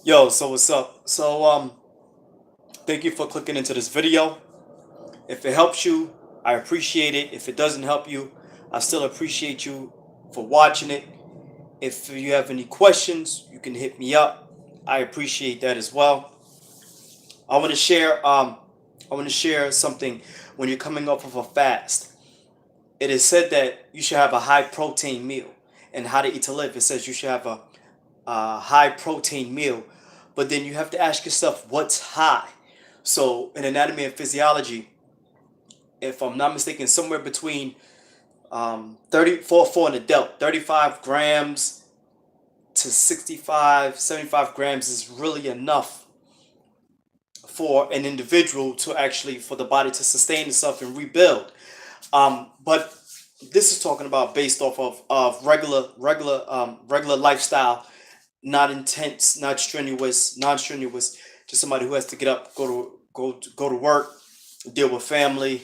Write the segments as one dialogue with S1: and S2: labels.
S1: Yo, so what's up? Thank you for clicking into this video. If it helps you, I appreciate it. If it doesn't help you, I still appreciate you for watching it. If you have any questions, you can hit me up. I appreciate that as well. I want to share I want to share something when you're coming off of a fast. It is said that you should have a high protein meal. And How to Eat to Live, it says you should have a high protein meal. But then you have to ask yourself, what's high? So in anatomy and physiology, if I'm not mistaken, somewhere between 34 for an adult, 35 grams to 65, 75 grams is really enough for an individual to actually, for the body to sustain itself and rebuild. But this is talking about based off of regular lifestyle, not intense, not strenuous, non-strenuous, just somebody who has to get up, go to work, deal with family,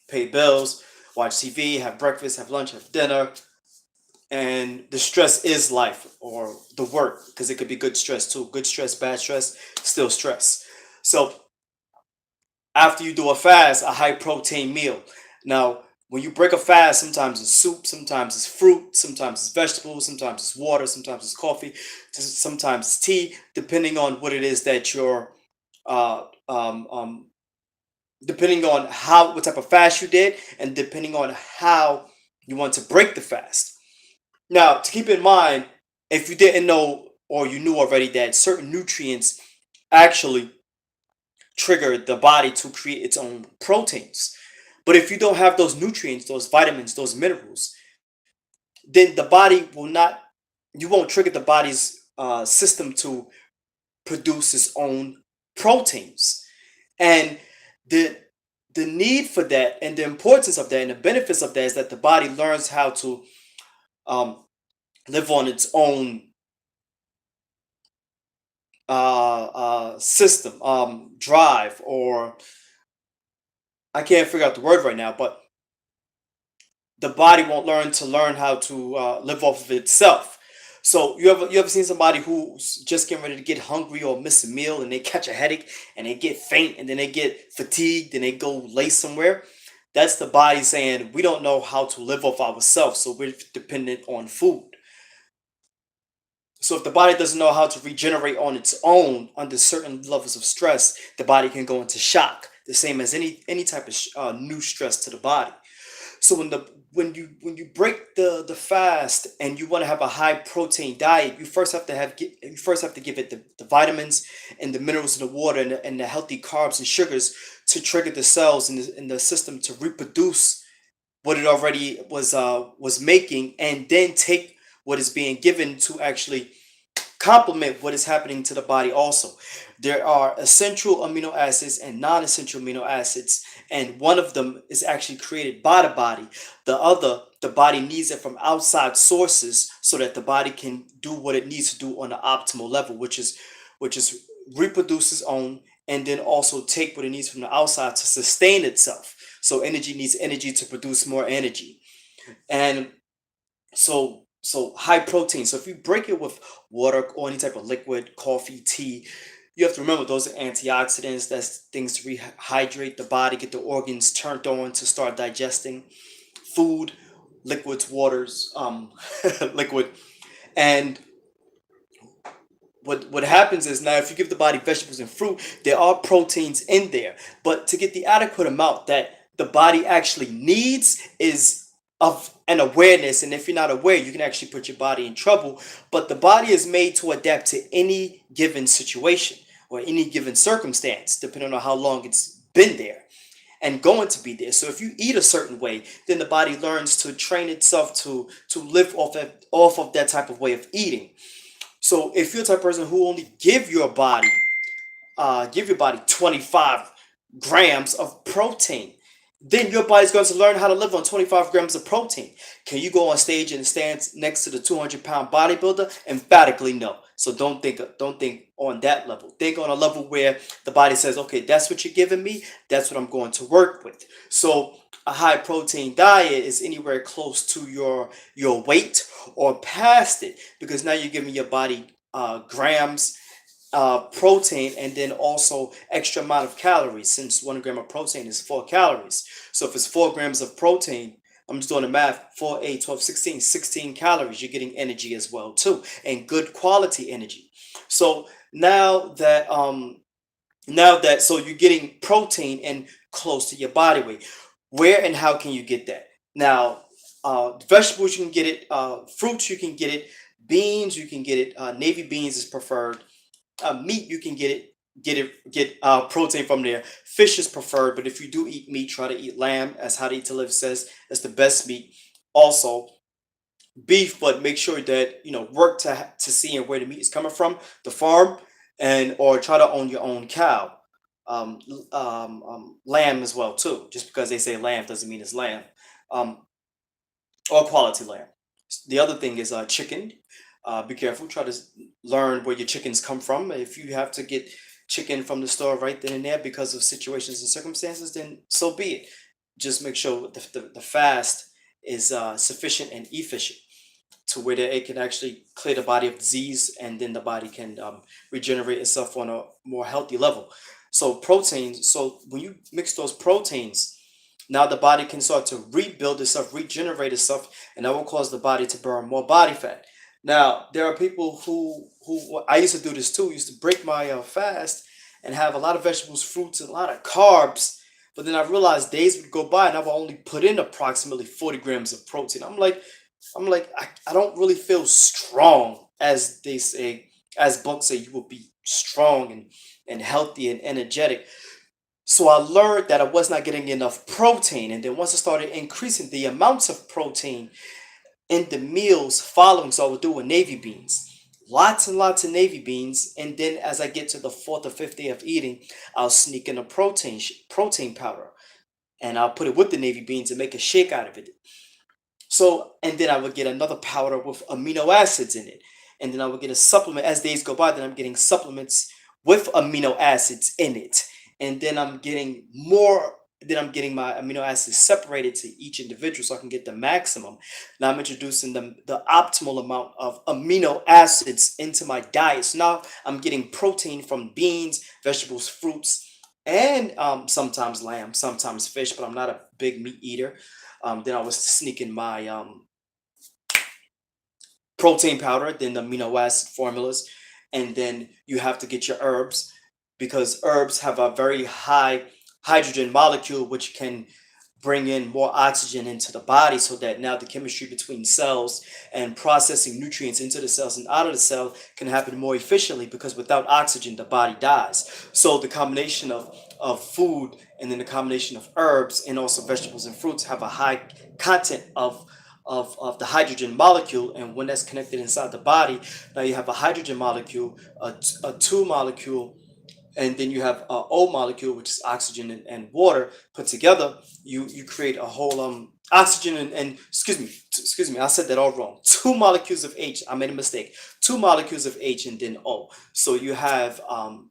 S1: pay bills, watch TV, have breakfast, have lunch, have dinner, and the stress is life or the work because it could be good stress too. Good stress, bad stress, still stress. So after you do a fast, a high protein meal. Now, when you break a fast, sometimes it's soup, sometimes it's fruit, sometimes it's vegetables, sometimes it's water, sometimes it's coffee, sometimes it's tea, depending on what it is that you're, uh, um, um, depending on how what type of fast you did, and depending on how you want to break the fast. Now, to keep in mind, if you didn't know or you knew already that certain nutrients actually trigger the body to create its own proteins. But if you don't have those nutrients, those vitamins, those minerals, then the body will not, you won't trigger the body's system to produce its own proteins. And the the need for that and the importance of that and the benefits of that is that the body learns how to um, live on its own system, drive, or I can't figure out the word right now, but the body won't learn how to live off of itself. So you ever seen somebody who's just getting ready to get hungry or miss a meal and they catch a headache and they get faint and then they get fatigued and they go lay somewhere? That's the body saying we don't know how to live off ourselves, so we're dependent on food. So if the body doesn't know how to regenerate on its own under certain levels of stress, the body can go into shock. The same as any type of new stress to the body. So when you break the fast and you want to have a high protein diet, you first have to give it the vitamins and the minerals and the water and the healthy carbs and sugars to trigger the cells in the system to reproduce what it already was making, and then take what is being given to actually complement what is happening to the body also. There are essential amino acids and non-essential amino acids, and one of them is actually created by the body. The other, the body needs it from outside sources so that the body can do what it needs to do on the optimal level, which is reproduce its own and then also take what it needs from the outside to sustain itself. So energy needs energy to produce more energy. And so high protein. So if you break it with water or any type of liquid, coffee, tea, you have to remember those are antioxidants. That's things to rehydrate the body, get the organs turned on to start digesting food, liquids, waters, liquid. And what happens is now if you give the body vegetables and fruit, there are proteins in there. But to get the adequate amount that the body actually needs is of an awareness. And if you're not aware, you can actually put your body in trouble. But the body is made to adapt to any given situation or any given circumstance, depending on how long it's been there and going to be there. So if you eat a certain way, then the body learns to train itself to live off of that type of way of eating. So if you're the type of person who only give your body 25 grams of protein, then your body's going to learn how to live on 25 grams of protein. Can you go on stage and stand next to the 200-pound bodybuilder? Emphatically no. So don't think on that level. Think on a level where the body says, okay, that's what you're giving me. That's what I'm going to work with. So a high protein diet is anywhere close to your weight or past it, because now you're giving your body grams protein, and then also extra amount of calories, since 1 gram of protein is 4 calories. So if it's 4 grams of protein, I'm just doing the math, 4, 8, 12, 16, 16 calories. You're getting energy as well too, and good quality energy. So so you're getting protein and close to your body weight. Where and how can you get that? Now, vegetables you can get it, fruits you can get it, beans you can get it. Navy beans is preferred. Meat you can get protein from there. Fish is preferred, but if you do eat meat, try to eat lamb, as How to Eat to Live says. It's the best meat. Also beef, but make sure that work to see where the meat is coming from, the farm, and or try to own your own cow. Lamb as well too. Just because they say lamb doesn't mean it's lamb. um, or quality lamb. The other thing is chicken. Be careful. Try to learn where your chickens come from. If you have to get chicken from the store right then and there because of situations and circumstances, then so be it. Just make sure the fast is sufficient and efficient to where that it can actually clear the body of disease, and then the body can regenerate itself on a more healthy level. So proteins. So when you mix those proteins, now the body can start to rebuild itself, regenerate itself, and that will cause the body to burn more body fat. Now there are people who I used to do this too. Used to break my fast and have a lot of vegetables, fruits, and a lot of carbs. But then I realized days would go by and I would only put in approximately 40 grams of protein. I don't really feel strong, as they say, as books say you will be strong and healthy and energetic. So I learned that I was not getting enough protein. And then once I started increasing the amounts of protein in the meals following, so I would do with navy beans. Lots and lots of navy beans, and then as I get to the fourth or fifth day of eating, I'll sneak in a protein powder, and I'll put it with the navy beans and make a shake out of it. So, and then I would get another powder with amino acids in it. And then I would get a supplement as days go by. Then I'm getting supplements with amino acids in it. And then I'm getting my amino acids separated to each individual so I can get the maximum. Now I'm introducing the optimal amount of amino acids into my diet. So now I'm getting protein from beans, vegetables, fruits, and sometimes lamb, sometimes fish, but I'm not a big meat eater. Then I was sneaking my protein powder, then the amino acid formulas, and then you have to get your herbs, because herbs have a very high hydrogen molecule, which can bring in more oxygen into the body, so that now the chemistry between cells and processing nutrients into the cells and out of the cell can happen more efficiently, because without oxygen the body dies. So the combination of food, and then the combination of herbs and also vegetables and fruits have a high content of the hydrogen molecule. And when that's connected inside the body, now you have a hydrogen molecule, a two molecule, and then you have a O molecule, which is oxygen and water put together. You create a whole oxygen and excuse me, I said that all wrong. Two molecules of H. I made a mistake. Two molecules of H and then O. So you have um,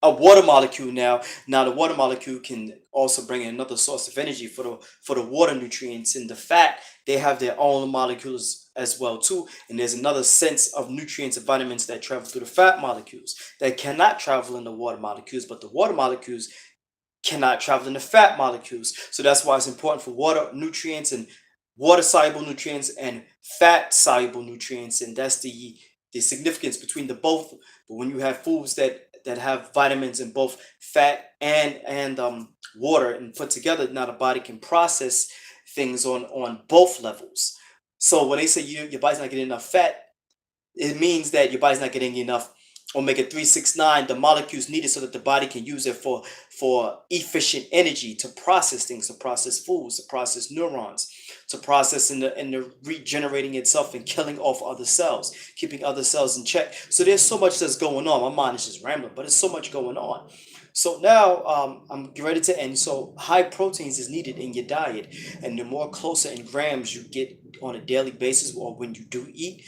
S1: a water molecule now. Now the water molecule can also bring in another source of energy for the water nutrients. In the fat, they have their own molecules as well too. And there's another sense of nutrients and vitamins that travel through the fat molecules that cannot travel in the water molecules, but the water molecules cannot travel in the fat molecules. So that's why it's important for water nutrients and water soluble nutrients and fat soluble nutrients. And that's the significance between the both. But when you have foods that have vitamins in both fat and water and put together, now the body can process things on both levels. So when they say your body's not getting enough fat, it means that your body's not getting enough omega-3, 6, 9, the molecules needed, so that the body can use it for efficient energy to process things, to process foods, to process neurons, to process in the regenerating itself and killing off other cells, keeping other cells in check. So there's so much that's going on. My mind is just rambling, but there's so much going on. So now I'm getting ready to end. So high proteins is needed in your diet, and the more closer in grams you get on a daily basis, or when you do eat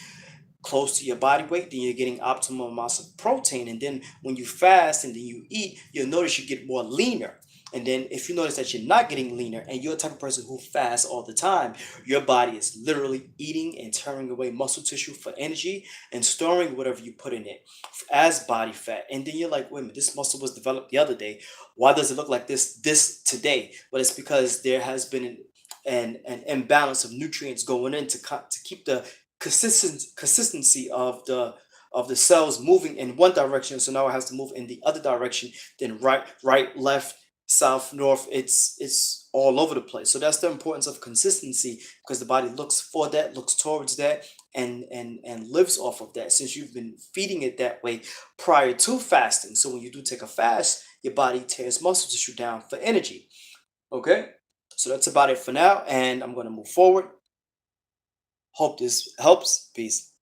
S1: close to your body weight, then you're getting optimal amounts of protein. And then when you fast and then you eat, you'll notice you get more leaner. And then if you notice that you're not getting leaner and you're the type of person who fasts all the time, your body is literally eating and turning away muscle tissue for energy and storing whatever you put in it as body fat. And then you're like, wait a minute, this muscle was developed the other day. Why does it look like this today? But it's because there has been an imbalance of nutrients going in to keep the consistency of the cells moving in one direction. So now it has to move in the other direction. Then right, left, south, north. It's all over the place. So that's the importance of consistency, because the body looks for that, looks towards that, and lives off of that, since you've been feeding it that way prior to fasting. So when you do take a fast, your body tears muscle tissue down for energy. Okay, so that's about it for now, and I'm going to move forward. Hope this helps. Peace.